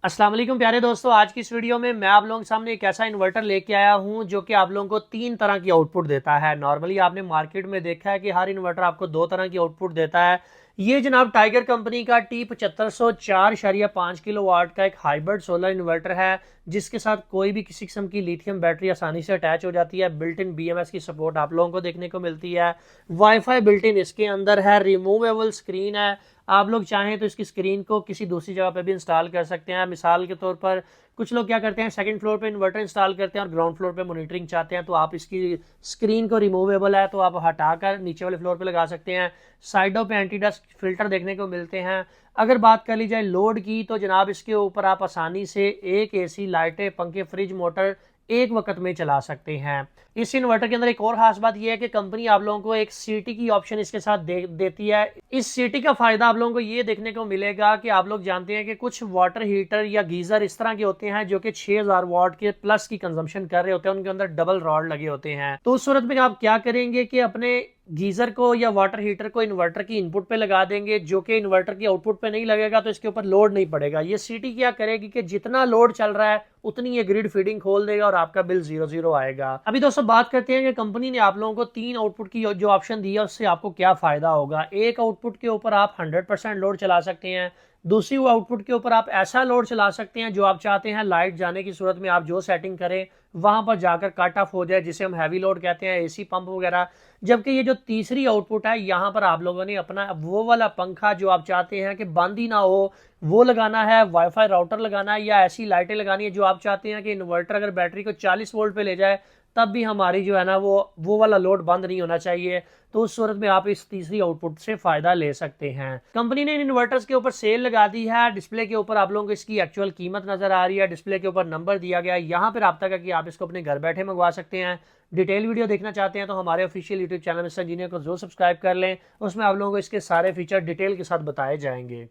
अस्सलाम वालेकुम प्यारे दोस्तों, आज की इस वीडियो में मैं आप लोगों के सामने एक ऐसा इन्वर्टर लेके आया हूं जो कि आप लोगों को तीन तरह की आउटपुट देता है। नॉर्मली आपने मार्केट में देखा है कि हर इन्वर्टर आपको दो तरह की आउटपुट देता है। ये जनाब टाइगर कंपनी का T7504.5 किलो वाट का एक हाइब्रिड सोलर इन्वर्टर है, जिसके साथ कोई भी किसी किस्म की लिथियम बैटरी आसानी से अटैच हो जाती है। बिल्ट इन BMS की सपोर्ट आप लोगों को देखने को मिलती है। वाईफाई बिल्ट इन इसके अंदर है। रिमूवेबल स्क्रीन है। आप लोग चाहें तो इसकी स्क्रीन को किसी दूसरी जगह पे भी इंस्टॉल कर सकते हैं। मिसाल के तौर पर कुछ लोग क्या करते हैं, सेकंड फ्लोर पे इन्वर्टर इंस्टॉल करते हैं और ग्राउंड फ्लोर पे मॉनिटरिंग चाहते हैं, तो आप इसकी स्क्रीन को रिमूवेबल है तो आप हटाकर नीचे वाले फ्लोर पे लगा सकते हैं। साइडों पे एंटी डस्ट फिल्टर देखने को मिलते हैं। अगर बात कर ली जाए लोड की, तो जनाब इसके ऊपर आप आसानी से एक AC, लाइटें, पंखे, फ्रिज, मोटर एक वक्त में चला सकते हैं। इस इन्वर्टर के अंदर एक और खास बात यह है कि कंपनी आप लोगों को एक सीटी की ऑप्शन इसके साथ देती है। इस सीटी का फायदा आप लोगों को ये देखने को मिलेगा कि आप लोग जानते हैं कि कुछ वाटर हीटर या गीजर इस तरह के होते हैं जो कि 6000 वाट के प्लस की कंजम्पशन कर रहे होते हैं, उनके अंदर डबल रॉड लगे होते हैं। तो उस सूरत में आप क्या करेंगे कि अपने गीजर को या वाटर हीटर को इन्वर्टर की इनपुट पे लगा देंगे, जो कि इन्वर्टर की आउटपुट पे नहीं लगेगा, तो इसके ऊपर लोड नहीं पड़ेगा। ये सीटी क्या करेगी कि जितना लोड चल रहा है उतनी ये ग्रिड फीडिंग खोल देगा और आपका बिल 0 आएगा। अभी दोस्तों बात करते हैं कि कंपनी ने आप लोगों को तीन आउटपुट की जो ऑप्शन दी है उससे आपको क्या फायदा होगा। एक आउटपुट के ऊपर आप 100% लोड चला सकते हैं। दूसरी आउटपुट के ऊपर आप ऐसा लोड चला सकते हैं जो आप चाहते हैं लाइट जाने की सूरत में आप जो सेटिंग करें वहां पर जाकर कट ऑफ हो जाए, जिसे हम हैवी लोड कहते हैं, AC पंप वगैरह। जबकि ये जो तीसरी आउटपुट है, यहाँ पर आप लोगों ने अपना वो वाला पंखा जो आप चाहते हैं कि बंद ही ना हो वो लगाना है, वाईफाई राउटर लगाना है, या ऐसी लाइटें लगानी है जो आप चाहते हैं कि इन्वर्टर अगर बैटरी को 40 वोल्ट पे ले जाए तब भी हमारी जो है ना वो वाला लोड बंद नहीं होना चाहिए। तो उस सूरत में आप इस तीसरी आउटपुट से फायदा ले सकते हैं। कंपनी ने इन इन्वर्टर्स के ऊपर सेल लगा दी है। डिस्प्ले के ऊपर आप लोगों को इसकी एक्चुअल कीमत नजर आ रही है। डिस्प्ले के ऊपर नंबर दिया गया है, यहाँ पे राब्ता करके आप इसको अपने घर बैठे मंगवा सकते हैं। डिटेल वीडियो देखना चाहते हैं तो हमारे official YouTube channel mister engineer को जो सब्सक्राइब कर लें, उसमें आप लोगों को इसके सारे फीचर डिटेल के साथ बताए जाएंगे।